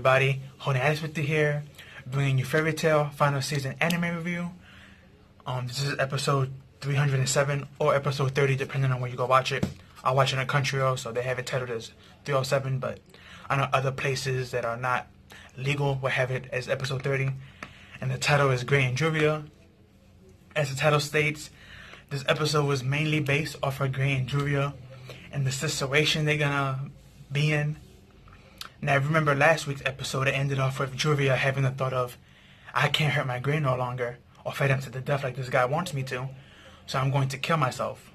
everybody? Honey with here, bringing you Fairytail final season anime review. This is episode 307 or episode 30, depending on where you go watch it. I watch it on Crunchyroll, so they have it titled as 307, but I know other places that are not legal will have it as episode 30. And the title is Grey and Juvia. As the title states, this episode was mainly based off of Grey and Juvia and the situation they're gonna be in. Now, remember last week's episode, it ended off with Juvia having the thought of, I can't hurt my Grey no longer, or fight him to the death like this guy wants me to, so I'm going to kill myself.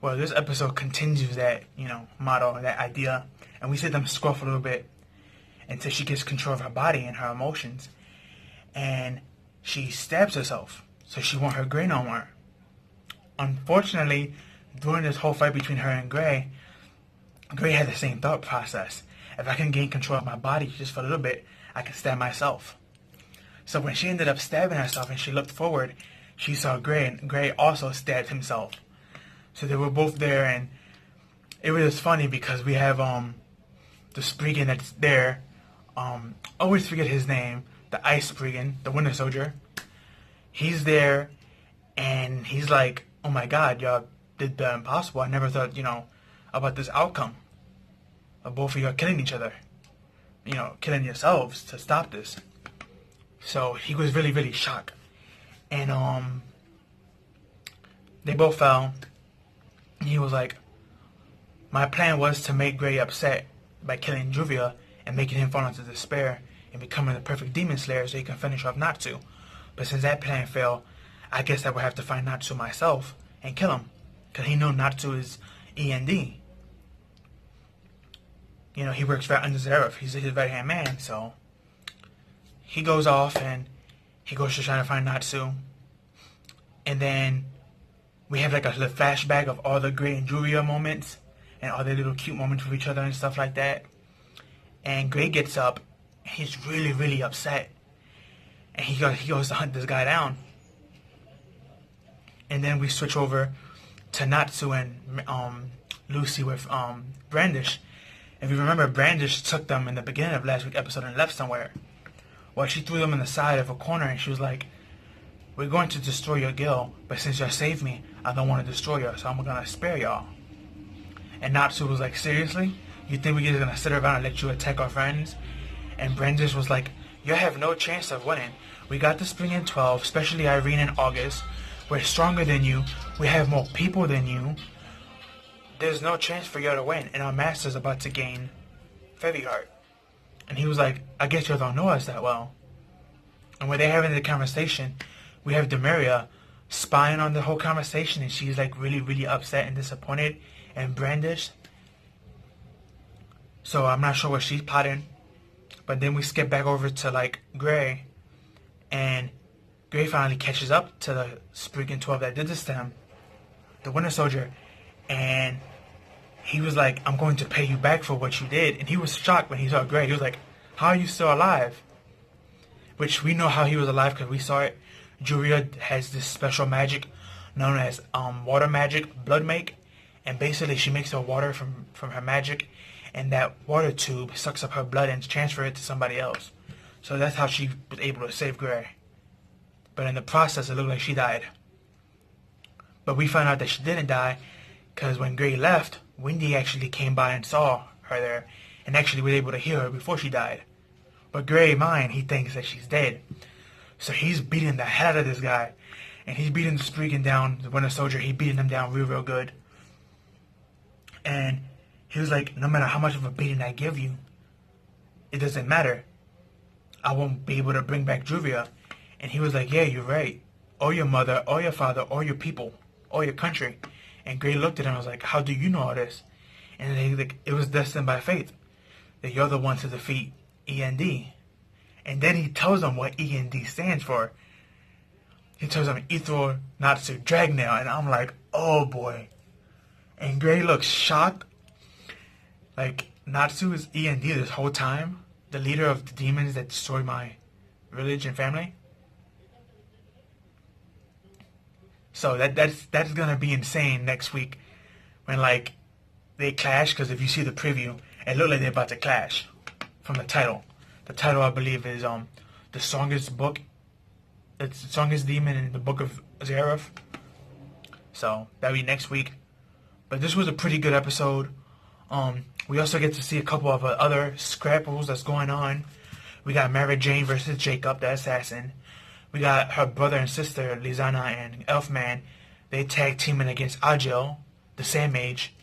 Well, this episode continues that, motto, that idea, and we see them scruff a little bit until she gets control of her body and her emotions, and she stabs herself, so she won't hurt Grey no more. Unfortunately, during this whole fight between her and Grey had the same thought process. If I can gain control of my body just for a little bit, I can stab myself. So when she ended up stabbing herself and she looked forward, she saw Grey, and Grey also stabbed himself. So they were both there, and it was funny because we have the Spriggan that's there. Always forget his name. The Ice Spriggan, the Winter Soldier. He's there, and he's like, oh my god, y'all did the impossible. I never thought, about this outcome of both of you killing each other. Killing yourselves to stop this. So he was really, really shocked. And they both fell. He was like, my plan was to make Grey upset by killing Juvia and making him fall into despair and becoming the perfect demon slayer so he can finish off Natsu. But since that plan failed, I guess I would have to find Natsu myself and kill him. Because he knows Natsu is e.n.d. He works right under Zeref. He's his right-hand man, so he goes off and he goes to try to find Natsu. And then we have like a little flashback of all the Grey and Juvia moments and all the little cute moments with each other and stuff like that. And Grey gets up and he's really, really upset. And he goes to hunt this guy down. And then we switch over to Natsu and Lucy with Brandish. If you remember, Brandish took them in the beginning of last week's episode and left somewhere. Well, she threw them in the side of a corner and she was like, we're going to destroy your guild, but since y'all saved me, I don't want to destroy y'all, so I'm going to spare y'all. And Natsu was like, seriously? You think we're just going to sit around and let you attack our friends? And Brandish was like, you have no chance of winning. We got the Spring in 12, especially Irene and August. We're stronger than you. We have more people than you. There's no chance for y'all to win, and our master's about to gain Fairy Heart. And he was like, I guess y'all don't know us that well. And when they're having the conversation, we have Demaria spying on the whole conversation, and she's like really, really upset and disappointed and Brandish. So I'm not sure what she's plotting. But then we skip back over to like Grey, and Grey finally catches up to the Spriggan 12 that did this to him, the Winter Soldier, and he was like, I'm going to pay you back for what you did. And he was shocked when he saw Grey. He was like, how are you still alive? Which we know how he was alive because we saw it. Juvia has this special magic known as water magic, blood make, and basically she makes her water from her magic, and that water tube sucks up her blood and transfers it to somebody else. So that's how she was able to save Grey. But in the process, it looked like she died. But we found out that she didn't die because when Grey left, Wendy actually came by and saw her there and actually was able to hear her before she died. But Grey, he thinks that she's dead. So he's beating the hell out of this guy. And he's beating the Spriggan down, the Winter Soldier. He's beating him down real, real good. And he was like, no matter how much of a beating I give you, it doesn't matter. I won't be able to bring back Juvia. And he was like, yeah, you're right. Or your mother, or your father, or your people, or your country. And Grey looked at him and was like, how do you know all this? And it was destined by fate that you're the one to defeat e.n.d. And then he tells them what e.n.d. stands for. He tells them Ethor Natsu Dragnail. And I'm like, oh boy. And Grey looks shocked. Like, Natsu is e.n.d. this whole time. The leader of the demons that destroyed my village and family. So that's gonna be insane next week when like they clash, because if you see the preview, it looked like they're about to clash from the title. The title, I believe, is the strongest book. It's the strongest demon in the book of Zareth. So that'll be next week. But this was a pretty good episode. We also get to see a couple of other scrapples that's going on. We got Mary Jane versus Jacob, the assassin. We got her brother and sister, Lizana and Elfman. They tag teaming against Agil, the Sand Mage.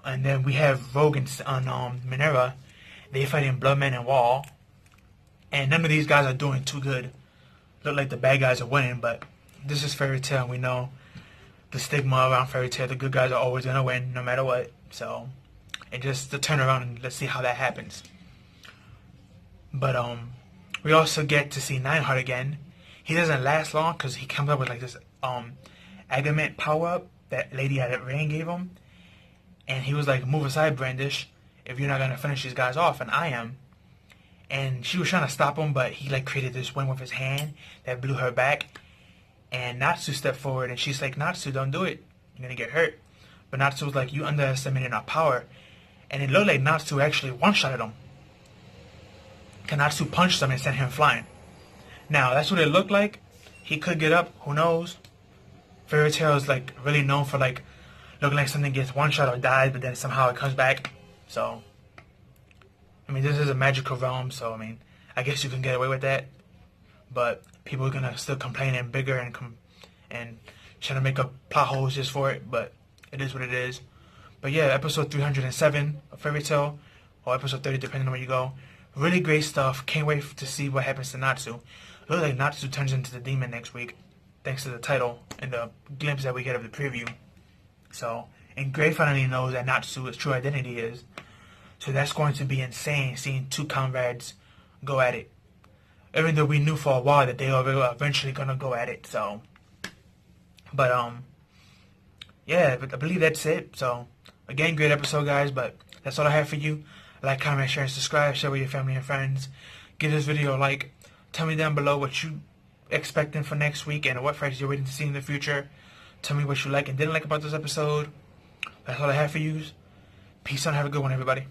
And then we have Rogue on Minerva. They fighting Bloodman and Wall. And none of these guys are doing too good. Look like the bad guys are winning, but this is Fairytail, and we know the stigma around Fairytail. The good guys are always going to win, no matter what. So, and just to turn around and let's see how that happens. But we also get to see Nineheart again. He doesn't last long because he comes up with like this Agament power-up that Lady at Rain gave him. And he was like, move aside, Brandish, if you're not going to finish these guys off, and I am. And she was trying to stop him, but he like created this wind with his hand that blew her back. And Natsu stepped forward, and she's like, Natsu, don't do it. You're going to get hurt. But Natsu was like, you underestimated our power. And it looked like Natsu actually one-shotted him. Natsu punched him and sent him flying. Now, that's what it looked like. He could get up. Who knows? Fairytail is like really known for like looking like something gets one shot or dies, but then somehow it comes back. So, I mean, this is a magical realm, so I mean, I guess you can get away with that. But people are gonna still complain and bigger and trying to make up plot holes just for it. But it is what it is. But yeah, episode 307 of Fairytail, or episode 30, depending on where you go. Really great stuff. Can't wait to see what happens to Natsu. Looks like Natsu turns into the demon next week, thanks to the title and the glimpse that we get of the preview. So, and Gray finally knows that Natsu's true identity is. So that's going to be insane, seeing two comrades go at it. Even though we knew for a while that they were eventually going to go at it, so. But, yeah, but I believe that's it. So, again, great episode, guys, but that's all I have for you. Like, comment, share, and subscribe. Share with your family and friends. Give this video a like. Tell me down below what you expecting for next week and what fights you're waiting to see in the future. Tell me what you like and didn't like about this episode. That's all I have for you. Peace out. Have a good one, everybody.